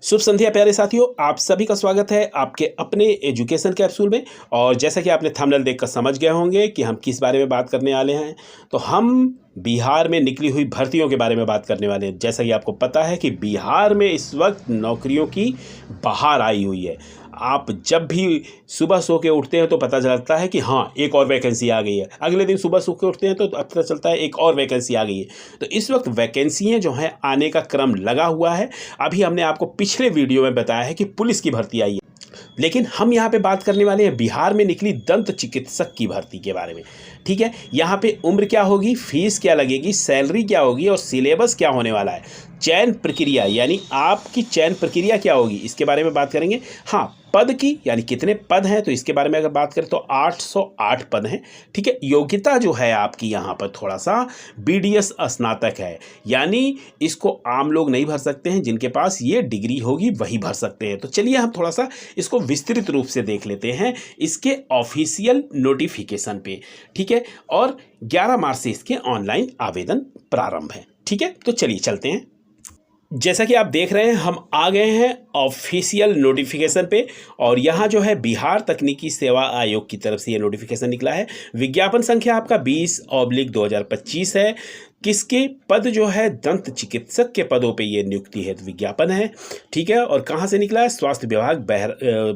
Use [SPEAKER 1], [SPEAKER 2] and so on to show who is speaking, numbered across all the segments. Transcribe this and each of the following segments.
[SPEAKER 1] शुभ संध्या प्यारे साथियों, आप सभी का स्वागत है आपके अपने एजुकेशन कैप्सूल में। और जैसा कि आपने थंबनेल देखकर समझ गए होंगे कि हम किस बारे में बात करने वाले हैं, तो हम बिहार में निकली हुई भर्तियों के बारे में बात करने वाले हैं। जैसा कि आपको पता है कि बिहार में इस वक्त नौकरियों की बहार आई हुई है। आप जब भी सुबह सो के उठते हैं तो पता चलता है कि हाँ, एक और वैकेंसी आ गई है। अगले दिन सुबह सो के उठते हैं तो पता चलता है एक और वैकेंसी आ गई है। तो इस वक्त वैकेंसियाँ जो हैं आने का क्रम लगा हुआ है। अभी हमने आपको पिछले वीडियो में बताया है कि पुलिस की भर्ती आई है, लेकिन हम यहाँ पे बात करने वाले हैं बिहार में निकली दंत चिकित्सक की भर्ती के बारे में। ठीक है, यहाँ पे उम्र क्या होगी, फीस क्या लगेगी, सैलरी क्या होगी और सिलेबस क्या होने वाला है, चयन प्रक्रिया यानी आपकी चयन प्रक्रिया क्या होगी, इसके बारे में बात करेंगे। हाँ, पद की यानी कितने पद हैं, तो इसके बारे में अगर बात करें तो 808 पद हैं। ठीक है, योग्यता जो है आपकी यहाँ पर थोड़ा सा BDS स्नातक है, यानी इसको आम लोग नहीं भर सकते हैं। जिनके पास ये डिग्री होगी वही भर सकते हैं। तो चलिए हम थोड़ा सा इसको विस्तृत रूप से देख लेते हैं इसके ऑफिशियल नोटिफिकेशन पे। ठीक है, और 11 मार्च से इसके ऑनलाइन आवेदन प्रारंभ है। ठीक है, तो चलिए चलते हैं। जैसा कि आप देख रहे हैं हम आ गए हैं ऑफिशियल नोटिफिकेशन पे, और यहाँ जो है बिहार तकनीकी सेवा आयोग की तरफ से ये नोटिफिकेशन निकला है। विज्ञापन संख्या आपका 20/2025 है। किसके पद जो है, दंत चिकित्सक के पदों पे ये नियुक्ति है, विज्ञापन है। ठीक है, और कहाँ से निकला है, स्वास्थ्य विभाग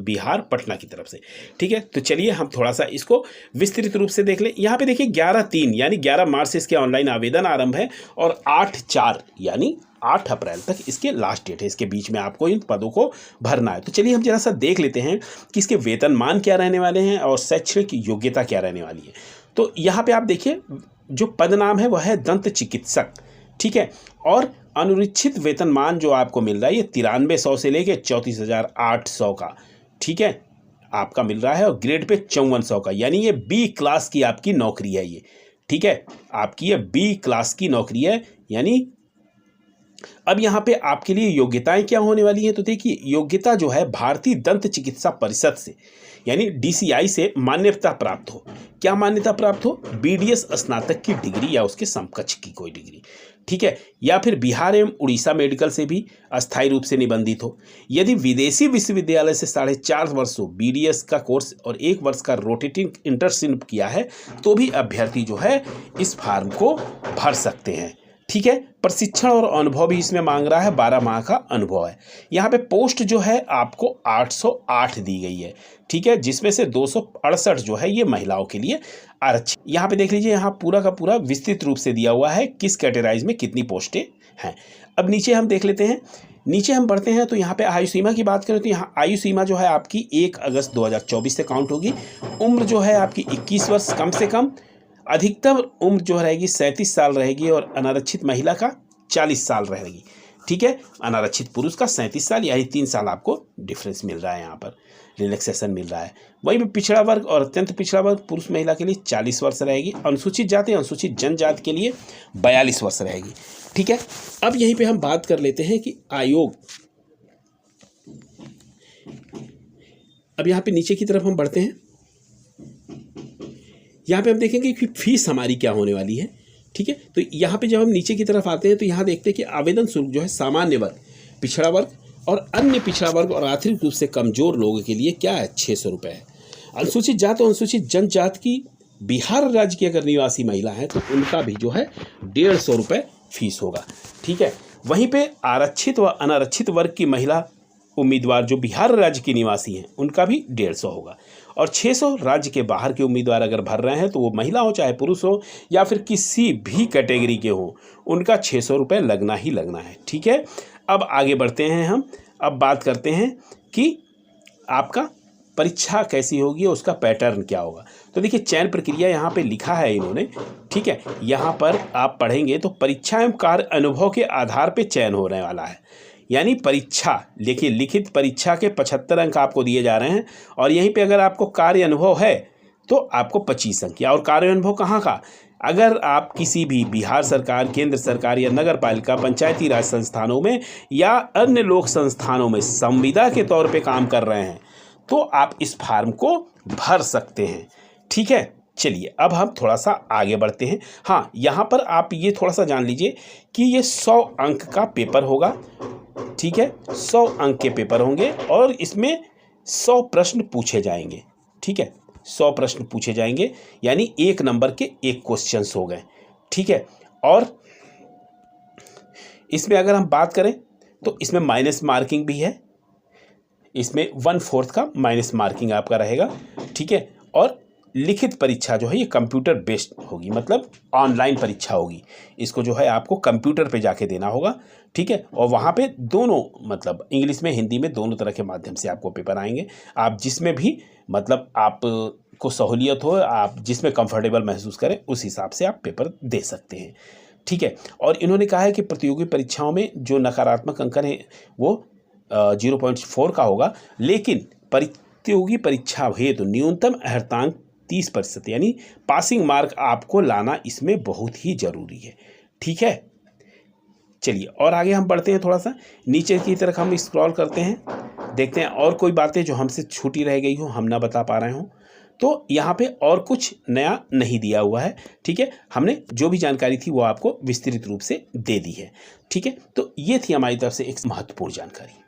[SPEAKER 1] बिहार पटना की तरफ से। ठीक है, तो चलिए हम थोड़ा सा इसको विस्तृत रूप से देख लें। यहाँ पे देखिए 11/3 यानी 11 मार्च से इसके ऑनलाइन आवेदन आरंभ है, और 8/4 यानी 8 अप्रैल तक इसके लास्ट डेट है। इसके बीच में आपको इन पदों को भरना है। तो चलिए हम जरा सा देख लेते हैं कि इसके वेतनमान क्या रहने वाले हैं और शैक्षणिक योग्यता क्या रहने वाली है। तो यहाँ पे आप देखिए जो पद नाम है वह है दंत चिकित्सक। ठीक है, और अनुरक्षित वेतनमान जो आपको मिल रहा है ये 9300 से लेके 34,800 का, ठीक है, आपका मिल रहा है। और ग्रेड पे 5400 का, यानी ये B क्लास की आपकी नौकरी है ये। ठीक है, आपकी ये B क्लास की नौकरी है। यानी अब यहाँ पे आपके लिए योग्यताएं क्या होने वाली हैं, तो देखिए योग्यता जो है भारतीय दंत चिकित्सा परिषद से यानी DCI से मान्यता प्राप्त हो। क्या मान्यता प्राप्त हो, BDS स्नातक की डिग्री या उसके समकक्ष की कोई डिग्री। ठीक है, या फिर बिहार एवं उड़ीसा मेडिकल से भी अस्थायी रूप से निबंधित हो। यदि विदेशी विश्वविद्यालय से 4.5 वर्षों BDS का कोर्स और 1 वर्ष का रोटेटिंग इंटर्नशिप किया है तो भी अभ्यर्थी जो है इस फॉर्म को भर सकते हैं। ठीक है, प्रशिक्षण और अनुभव भी इसमें मांग रहा है, 12 माह का अनुभव है। यहाँ पे पोस्ट जो है आपको 808 दी गई है। ठीक है, जिसमें से 268 जो है ये महिलाओं के लिए आरक्षित। यहाँ पे देख लीजिए, यहाँ पूरा का पूरा विस्तृत रूप से दिया हुआ है किस कैटेगराइज में कितनी पोस्टें हैं। अब नीचे हम देख लेते हैं, नीचे हम बढ़ते हैं तो यहाँ पे आयु सीमा की बात करें तो यहाँ आयु सीमा जो है आपकी 1 अगस्त 2024 से काउंट होगी। उम्र जो है आपकी 21 वर्ष कम से कम, अधिकतम उम्र जो रहेगी 37 साल रहेगी, और अनारक्षित महिला का 40 साल रहेगी। ठीक है, अनारक्षित पुरुष का 37 साल, यानी 3 साल आपको डिफरेंस मिल रहा है, यहाँ पर रिलैक्सेशन मिल रहा है। वहीं पे पिछड़ा वर्ग और अत्यंत पिछड़ा वर्ग पुरुष महिला के लिए 40 वर्ष रहेगी। अनुसूचित जाति अनुसूचित जनजाति के लिए 42 वर्ष रहेगी। ठीक है, अब यहीं पे हम बात कर लेते हैं कि आयोग, अब यहाँ पे नीचे की तरफ हम बढ़ते हैं। यहाँ पे हम देखेंगे कि फीस हमारी क्या होने वाली है। ठीक है, तो यहाँ पे जब हम नीचे की तरफ आते हैं तो यहाँ देखते हैं कि आवेदन शुल्क जो है सामान्य वर्ग, पिछड़ा वर्ग और अन्य पिछड़ा वर्ग और आर्थिक रूप से कमजोर लोगों के लिए क्या है, 600 रुपये है। अनुसूचित जाति और अनुसूचित जनजाति की बिहार राज्य की अगर निवासी महिला है तो उनका भी जो है 150 रुपये फीस होगा। ठीक है, वहीं पे आरक्षित व अनारक्षित वर्ग की महिला उम्मीदवार जो बिहार राज्य की निवासी हैं उनका भी 150 होगा। और 600 राज्य के बाहर के उम्मीदवार अगर भर रहे हैं तो वो महिला हो चाहे पुरुष हो या फिर किसी भी कैटेगरी के हो, उनका 600 रुपये लगना ही लगना है। ठीक है, अब आगे बढ़ते हैं हम। अब बात करते हैं कि आपका परीक्षा कैसी होगी और उसका पैटर्न क्या होगा। तो देखिए चयन प्रक्रिया यहाँ पे लिखा है इन्होंने। ठीक है, यहाँ पर आप पढ़ेंगे तो परीक्षा एवं कार्य अनुभव के आधार पे चयन होने वाला है। यानी परीक्षा, देखिए लिखित परीक्षा के 75 अंक आपको दिए जा रहे हैं, और यहीं पे अगर आपको कार्य अनुभव है तो आपको 25 अंक। और कार्य अनुभव कहाँ का, अगर आप किसी भी बिहार सरकार, केंद्र सरकार या नगर पालिका, पंचायती राज संस्थानों में या अन्य लोक संस्थानों में संविदा के तौर पे काम कर रहे हैं तो आप इस फॉर्म को भर सकते हैं। ठीक है, चलिए अब हम थोड़ा सा आगे बढ़ते हैं। हाँ, यहाँ पर आप ये थोड़ा सा जान लीजिए कि ये 100 अंक का पेपर होगा, ठीक है, 100 अंक के पेपर होंगे और इसमें 100 प्रश्न पूछे जाएंगे, ठीक है, 100 प्रश्न पूछे जाएंगे, यानी 1 नंबर के 1 क्वेश्चंस हो गए, ठीक है। और इसमें अगर हम बात करें तो इसमें माइनस मार्किंग भी है, इसमें 1/4 का माइनस मार्किंग आपका रहेगा, ठीक है। और लिखित परीक्षा जो है ये कंप्यूटर बेस्ड होगी, मतलब ऑनलाइन परीक्षा होगी, इसको जो है आपको कंप्यूटर पे जाके देना होगा, ठीक है। और वहाँ पे दोनों, मतलब इंग्लिश में हिंदी में दोनों तरह के माध्यम से आपको पेपर आएंगे। आप जिसमें भी मतलब आपको सहूलियत हो, आप जिसमें कंफर्टेबल महसूस करें उस हिसाब से आप पेपर दे सकते हैं, ठीक है। और इन्होंने कहा है कि प्रतियोगी परीक्षाओं में जो नकारात्मक अंकन है वो 0.4 का होगा, लेकिन प्रतियोगी परीक्षा हेतु न्यूनतम अर्हतांक 30%, यानी पासिंग मार्क आपको लाना इसमें बहुत ही ज़रूरी है, ठीक है। चलिए और आगे हम बढ़ते हैं, थोड़ा सा नीचे की तरफ हम स्क्रॉल करते हैं, देखते हैं और कोई बातें जो हमसे छूटी रह गई हो, हम ना बता पा रहे हों। तो यहाँ पे और कुछ नया नहीं दिया हुआ है, ठीक है। हमने जो भी जानकारी थी वो आपको विस्तृत रूप से दे दी है, ठीक है। तो ये थी हमारी तरफ से एक महत्वपूर्ण जानकारी।